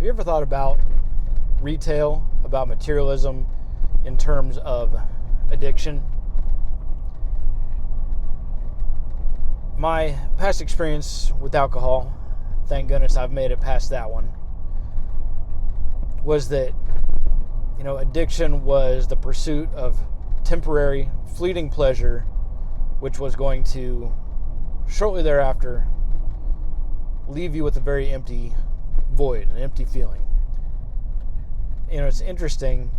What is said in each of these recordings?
you ever thought about retail, about materialism in terms of addiction? My past experience with alcohol, thank goodness I've made it past that one, was that, addiction was the pursuit of temporary, fleeting pleasure, which was going to, shortly thereafter, leave you with a very empty void, an empty feeling. It's interesting.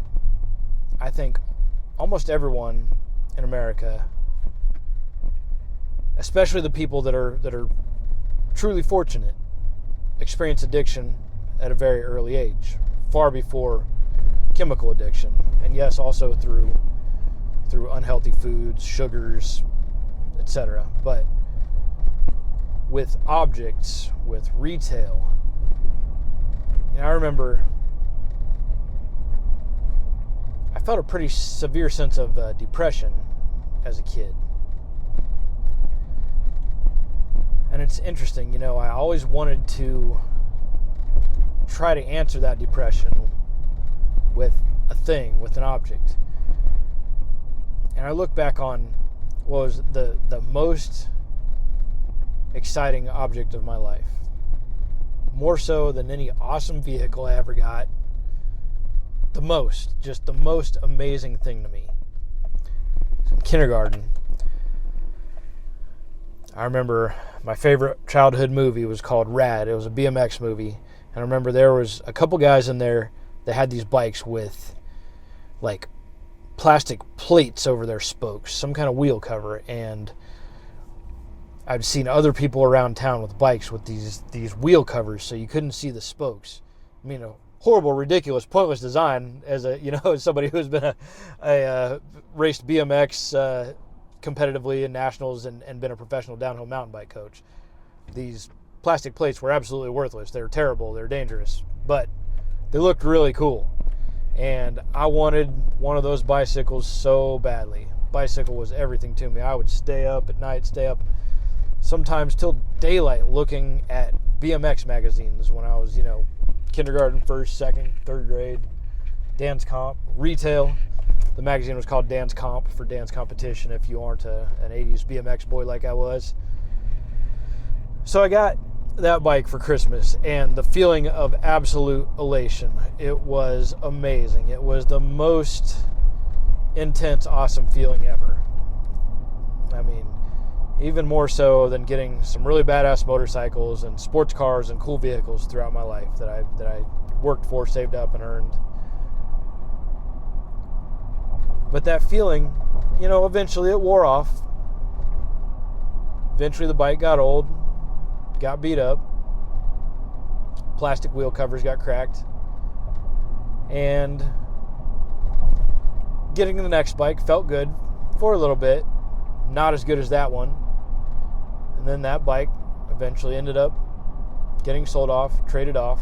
I think almost everyone in America, especially the people that are truly fortunate, experience addiction at a very early age, far before chemical addiction, and yes, also through unhealthy foods, sugars, etc. But with objects, with retail, I remember I felt a pretty severe sense of depression as a kid. And it's interesting, I always wanted to try to answer that depression with a thing, with an object. And I look back on what was the most exciting object of my life. More so than any awesome vehicle I ever got. Just the most amazing thing to me. In kindergarten, I remember my favorite childhood movie was called Rad. It was a BMX movie. And I remember there was a couple guys in there that had these bikes with like plastic plates over their spokes, some kind of wheel cover. And I've seen other people around town with bikes with these wheel covers so you couldn't see the spokes. I mean, a horrible, ridiculous, pointless design as as somebody who's been a raced BMX competitively in nationals and been a professional downhill mountain bike coach. These plastic plates were absolutely worthless. They were terrible. They were dangerous, but they looked really cool. And I wanted one of those bicycles so badly. Bicycle was everything to me. I would stay up at night, stay up sometimes till daylight looking at BMX magazines when I was, kindergarten, first, second, third grade. Dance Comp, retail. The magazine was called Dance Comp for dance competition if you aren't an 80s BMX boy like I was. So I got that bike for Christmas, and the feeling of absolute elation. It was amazing. It was the most intense, awesome feeling ever. I mean, even more so than getting some really badass motorcycles and sports cars and cool vehicles throughout my life that I worked for, saved up, and earned. But that feeling, eventually it wore off. Eventually the bike got old, got beat up, plastic wheel covers got cracked, and getting the next bike felt good for a little bit, not as good as that one. And then that bike eventually ended up getting sold off, traded off.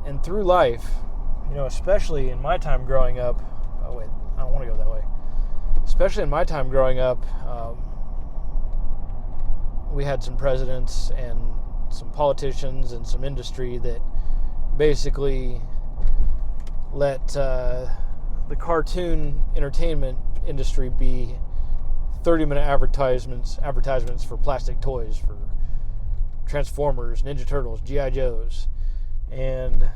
And through life, especially in my time growing up, I don't want to go that way. Especially in my time growing up, we had some presidents and some politicians and some industry that basically let the cartoon entertainment industry be 30-minute advertisements for plastic toys, for Transformers, Ninja Turtles, G.I. Joes. And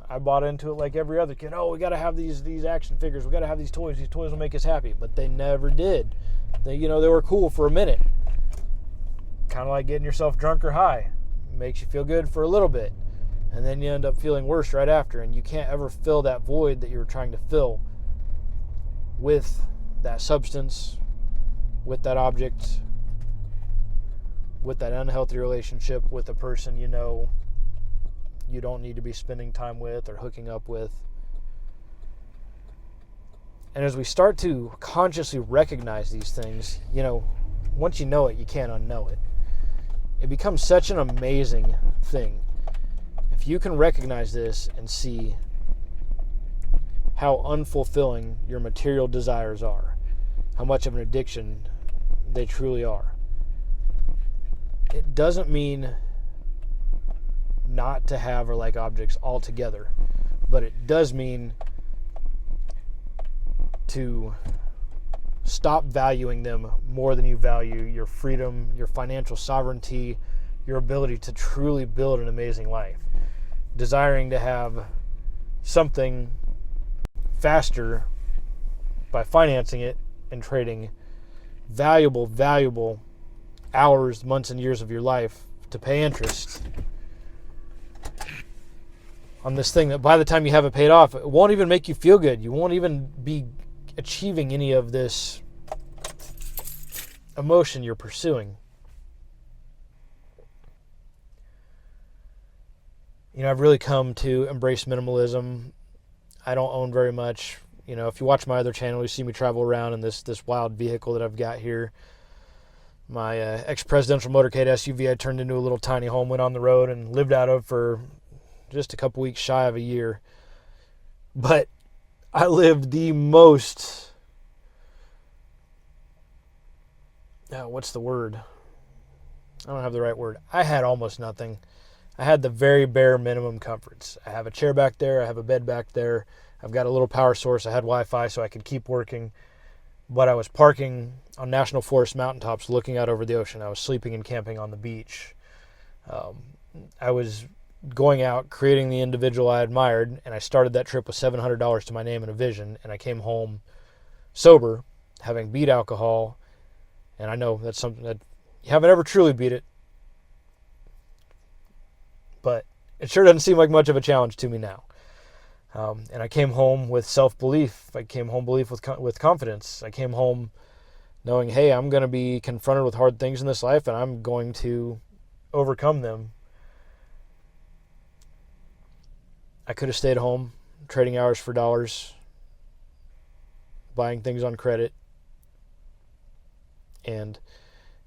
I bought into it like every other kid. Oh, we got to have these action figures. We got to have these toys. These toys will make us happy. But they never did. They were cool for a minute. Kind of like getting yourself drunk or high. It makes you feel good for a little bit. And then you end up feeling worse right after. And you can't ever fill that void that you were trying to fill with that substance, with that object, with that unhealthy relationship with a person you don't need to be spending time with or hooking up with. And as we start to consciously recognize these things, once you know it, you can't unknow it. It becomes such an amazing thing. If you can recognize this and see how unfulfilling your material desires are, how much of an addiction they truly are, it doesn't mean not to have or like objects altogether, but it does mean to stop valuing them more than you value your freedom, your financial sovereignty, your ability to truly build an amazing life. Desiring to have something faster by financing it and trading valuable hours, months, and years of your life to pay interest on this thing that by the time you have it paid off, it won't even make you feel good. You won't even be achieving any of this emotion you're pursuing. You know, I've really come to embrace minimalism. I don't own very much. You know, if you watch my other channel, you see me travel around in this wild vehicle that I've got here. My ex-presidential motorcade SUV I turned into a little tiny home, went on the road and lived out of for just a couple weeks shy of a year. But I lived the most, what's the word? I don't have the right word. I had almost nothing. I had the very bare minimum comforts. I have a chair back there. I have a bed back there. I've got a little power source. I had Wi-Fi so I could keep working. But I was parking on national forest mountaintops looking out over the ocean. I was sleeping and camping on the beach. I was going out, creating the individual I admired, and I started that trip with $700 to my name and a vision, and I came home sober, having beat alcohol, and I know that's something that you haven't ever truly beat it, but it sure doesn't seem like much of a challenge to me now. And I came home with self-belief. I came home with confidence. I came home knowing, hey, I'm going to be confronted with hard things in this life, and I'm going to overcome them. I could have stayed home, trading hours for dollars, buying things on credit, and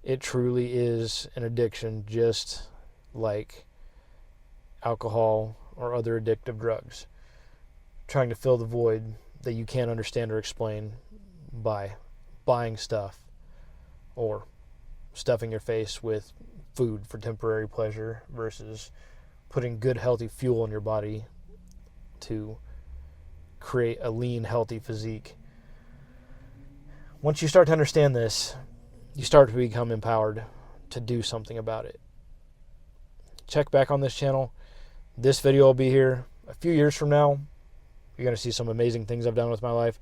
it truly is an addiction, just like alcohol or other addictive drugs. Trying to fill the void that you can't understand or explain by buying stuff or stuffing your face with food for temporary pleasure versus putting good, healthy fuel in your body to create a lean, healthy physique. Once you start to understand this, you start to become empowered to do something about it. Check back on this channel. This video will be here a few years from now. You're going to see some amazing things I've done with my life.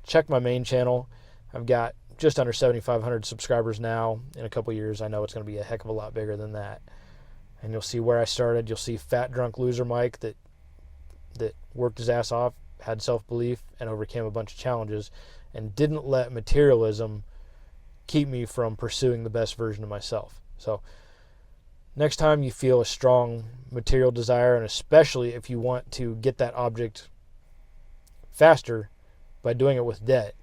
Check my main channel. I've got just under 7,500 subscribers now. In a couple years, I know it's going to be a heck of a lot bigger than that. And you'll see where I started. You'll see Fat Drunk Loser Mike that worked his ass off, had self-belief, and overcame a bunch of challenges, and didn't let materialism keep me from pursuing the best version of myself. So next time you feel a strong material desire, and especially if you want to get that object faster by doing it with debt,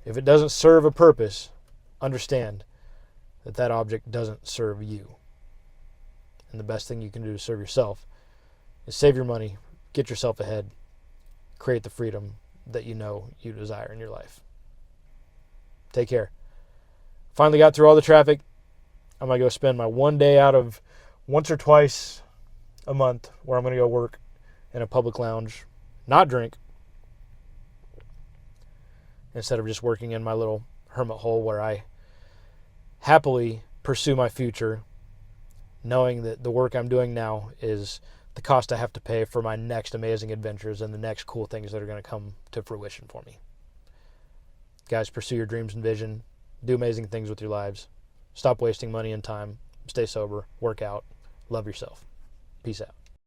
if it doesn't serve a purpose, understand that that object doesn't serve you. And the best thing you can do to serve yourself is save your money, get yourself ahead, create the freedom that you know you desire in your life. Take care. Finally got through all the traffic. I'm going to go spend my one day out of once or twice a month where I'm going to go work in a public lounge, not drink, instead of just working in my little hermit hole where I happily pursue my future, knowing that the work I'm doing now is the cost I have to pay for my next amazing adventures and the next cool things that are going to come to fruition for me. Guys, pursue your dreams and vision. Do amazing things with your lives. Stop wasting money and time. Stay sober. Work out. Love yourself. Peace out.